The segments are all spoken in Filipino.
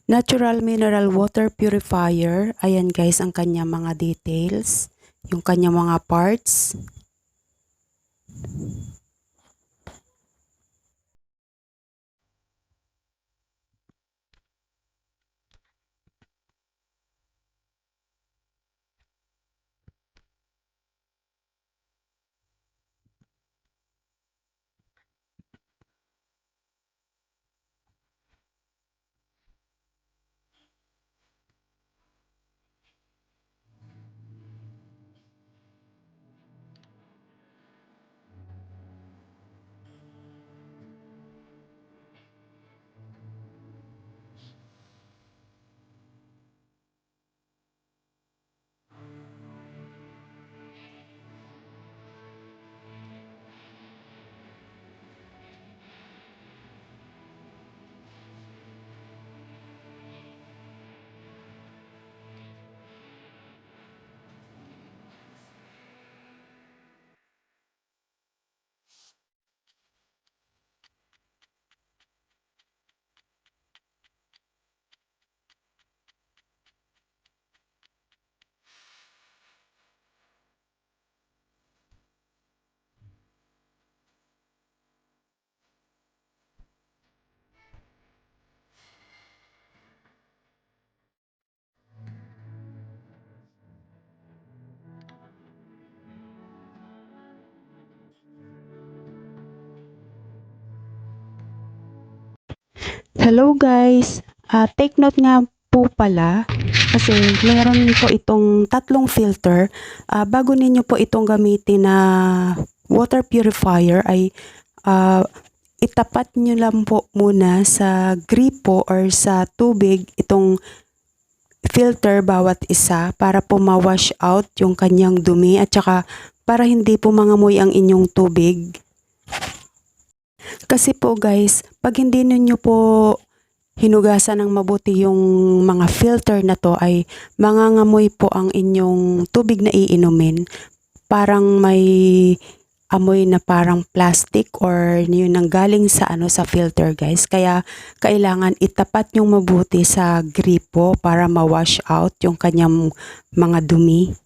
Natural mineral water purifier. Ayan guys ang kanya mga details, yung kanya mga parts. Hello guys, take note nga po pala kasi meron po itong tatlong filter. Bago ninyo po itong gamitin na water purifier ay ah, itapat nyo lang po muna sa gripo or sa tubig itong filter bawat isa para po ma-wash out yung kanyang dumi at saka para hindi po mangamoy ang inyong tubig. Kasi po guys, pag hindi ninyo po hinugasan ng mabuti yung mga filter na to ay mangangamoy po ang inyong tubig na iinumin. Parang may amoy na parang plastic or yun ang galing sa sa filter guys. Kaya kailangan itapat yung mabuti sa gripo para ma-wash out yung kanyang mga dumi.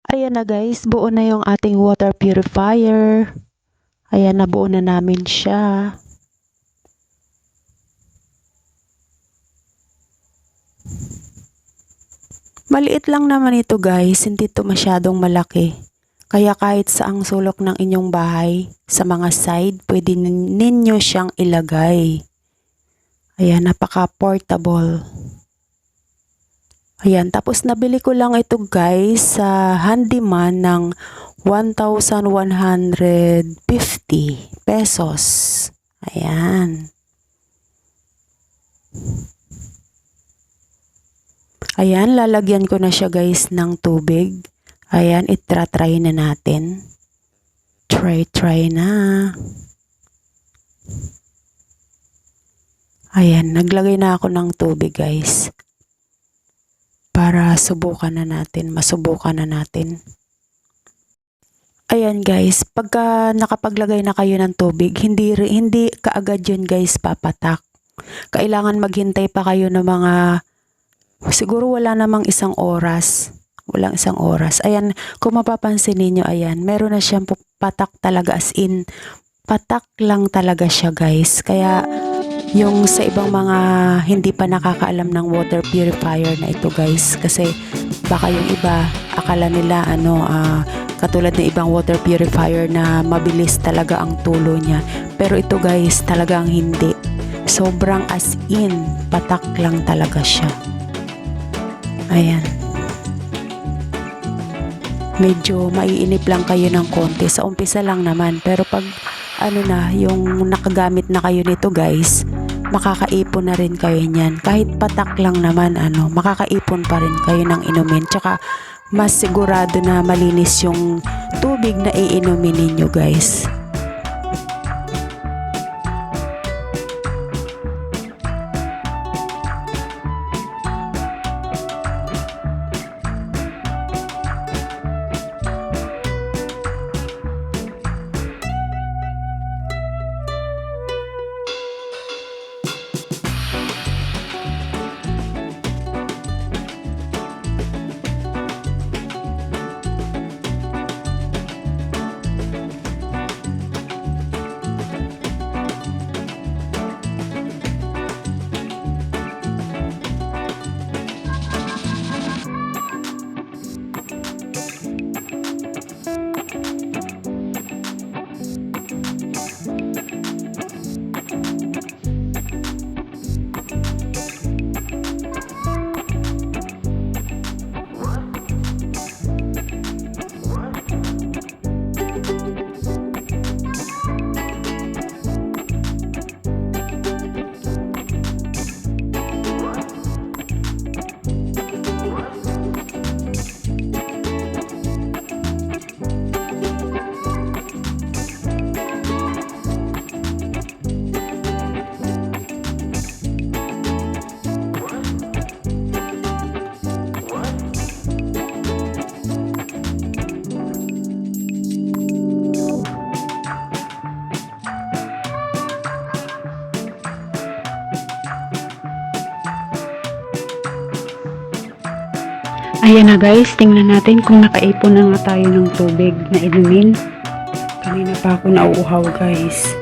Ayan na guys, buo na yung ating water purifier. Ayan, nabuo na namin siya. Maliit lang naman ito guys, hindi ito masyadong malaki. Kaya kahit saang sulok ng inyong bahay, sa mga side, pwede ninyo siyang ilagay. Ayan, napaka-portable. Ayan, tapos nabili ko lang ito guys sa handyman ng 1,150 pesos. Ayan. Ayan, lalagyan ko na siya guys ng tubig. Ayan, itra-try na natin. Try na. Ayan, naglagay na ako ng tubig guys. Para masubukan na natin. Ayan guys, pagka nakapaglagay na kayo ng tubig, hindi kaagad yun guys papatak. Kailangan maghintay pa kayo ng mga, siguro wala namang isang oras. Walang isang oras. Ayan, kung mapapansin niyo, ayan, meron na siyang patak talaga, as in, patak lang talaga siya guys. Kaya, yung sa ibang mga hindi pa nakakaalam ng water purifier na ito guys, kasi baka yung iba akala nila katulad ng ibang water purifier na mabilis talaga ang tulo niya, pero ito guys talagang hindi, sobrang as in patak lang talaga siya. Ayan, medyo maiinip lang kayo ng konti sa umpisa lang naman, pero pag yung nakagamit na kayo nito guys, makakaipon na rin kayo niyan. Kahit patak lang naman, makakaipon pa rin kayo ng inumin. Tsaka, mas sigurado na malinis yung tubig na iinumin ninyo guys. Ayan na guys, tingnan natin kung nakaipon na nga tayo ng tubig na inumin. Kanina pa ako nauuhaw guys.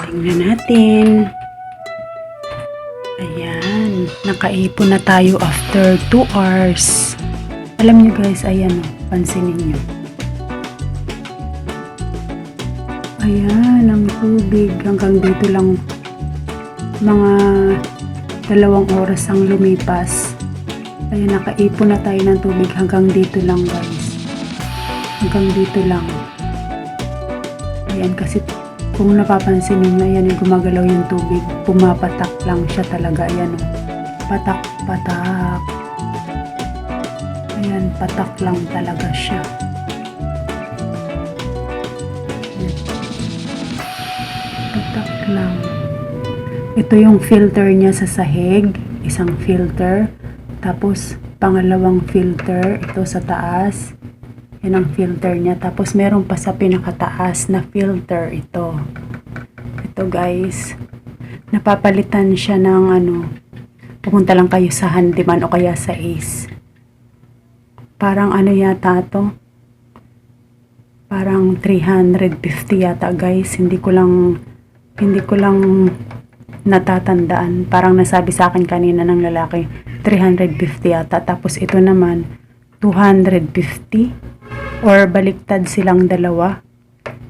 Tingnan natin. Ayan, nakaipon na tayo after 2 hours. Alam nyo guys, ayan o, pansinin nyo. Ayan, ang tubig hanggang dito lang, mga 2 oras ang lumipas. Ayan, nakaipon na tayo ng tubig hanggang dito lang guys. Hanggang dito lang. Ayan, kasi kung napapansin niyo, ayan yung gumagalaw yung tubig. Pumapatak lang siya talaga. Ayan o. Patak, patak. Ayan, patak lang talaga siya. Patak lang. Ito yung filter niya sa sahig. Isang filter. Tapos, pangalawang filter, ito sa taas. Yan ang filter niya. Tapos, meron pa sa pinakataas na filter ito. Ito guys. Napapalitan siya ng pupunta lang kayo sa handyman o kaya sa Ace. Parang ano yata to? Parang 350 yata guys. Hindi ko lang natatandaan. Parang nasabi sa akin kanina ng lalaki 350 yata. Tapos ito naman 250 or baliktad silang dalawa.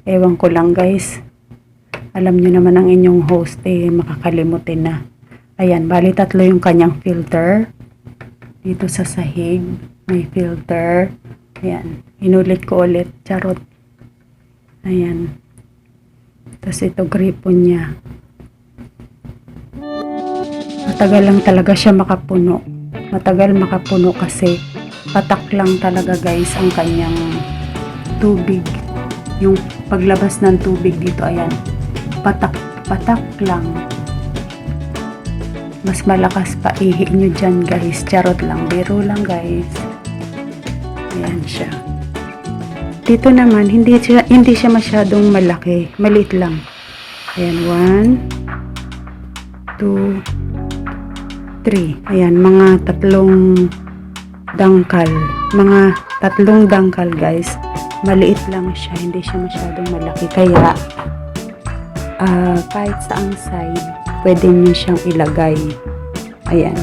Ewan ko lang guys. Alam nyo naman ang inyong host makakalimutin na. Ayan, bali tatlo yung kanyang filter. Dito sa sahig may filter. Ayan, inulit ko ulit. Charot. Ayan. Tapos ito gripo niya. Matagal lang talaga siya makapuno. Matagal makapuno kasi patak lang talaga guys ang kanyang tubig. Yung paglabas ng tubig dito, ayan. Patak lang. Mas malakas pa ihi nyo dyan guys. Charot lang. Biro lang guys. Ayan siya. Dito naman, hindi siya masyadong malaki. Maliit lang. Ayan, 1, 2, 3. Ayan, mga tatlong dangkal. Mga tatlong dangkal, guys. Maliit lang siya. Hindi siya masyadong malaki. Kaya, kahit saang side, pwede nyo siyang ilagay. Ayan.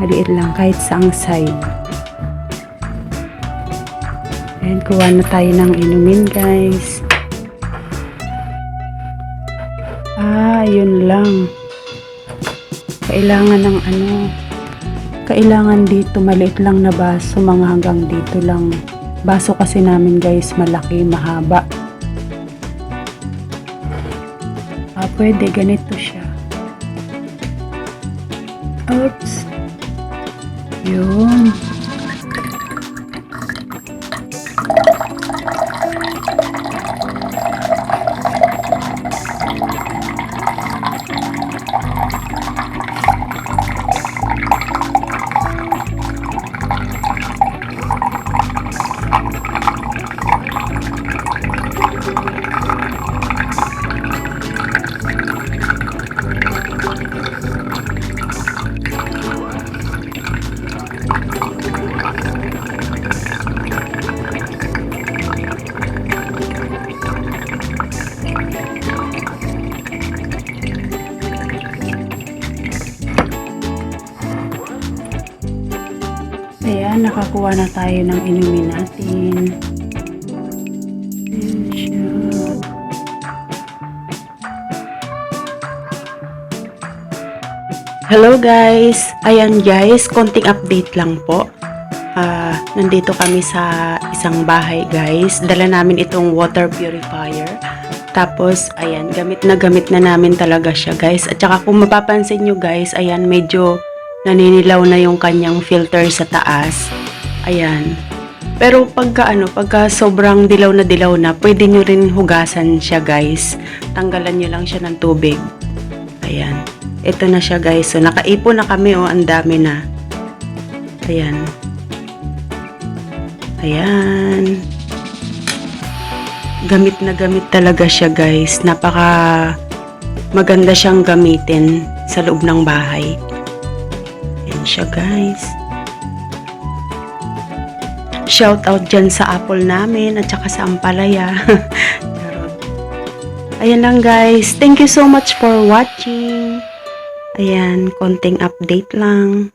Maliit lang, kahit saang side. Ayan, kuha na tayo ng inumin guys. Yun lang. Kailangan ng kailangan dito maliit lang na baso, mga hanggang dito lang. Baso kasi namin guys, malaki, mahaba. Pwede ganito siya. Oops. Yun. Ayan, nakakuha na tayo ng inumin natin. Ayan siya. Hello guys! Ayan guys, konting update lang po. Nandito kami sa isang bahay guys. Dala namin itong water purifier. Tapos, ayan, gamit na namin talaga siya guys. At saka kung mapapansin nyo guys, ayan, medyo naninilaw na yung kanyang filter sa taas. Ayan. Pero pagka sobrang dilaw na, pwede nyo rin hugasan siya guys. Tanggalan nyo lang siya ng tubig. Ayan. Ito na siya guys. So, nakaipon na kami ang dami na. Ayan. Ayan. Gamit na gamit talaga siya guys. Napaka maganda siyang gamitin sa loob ng bahay. Siya guys. Shout out dyan sa apple namin at saka sa ampalaya. Ayan lang guys. Thank you so much for watching. Ayan, konting update lang.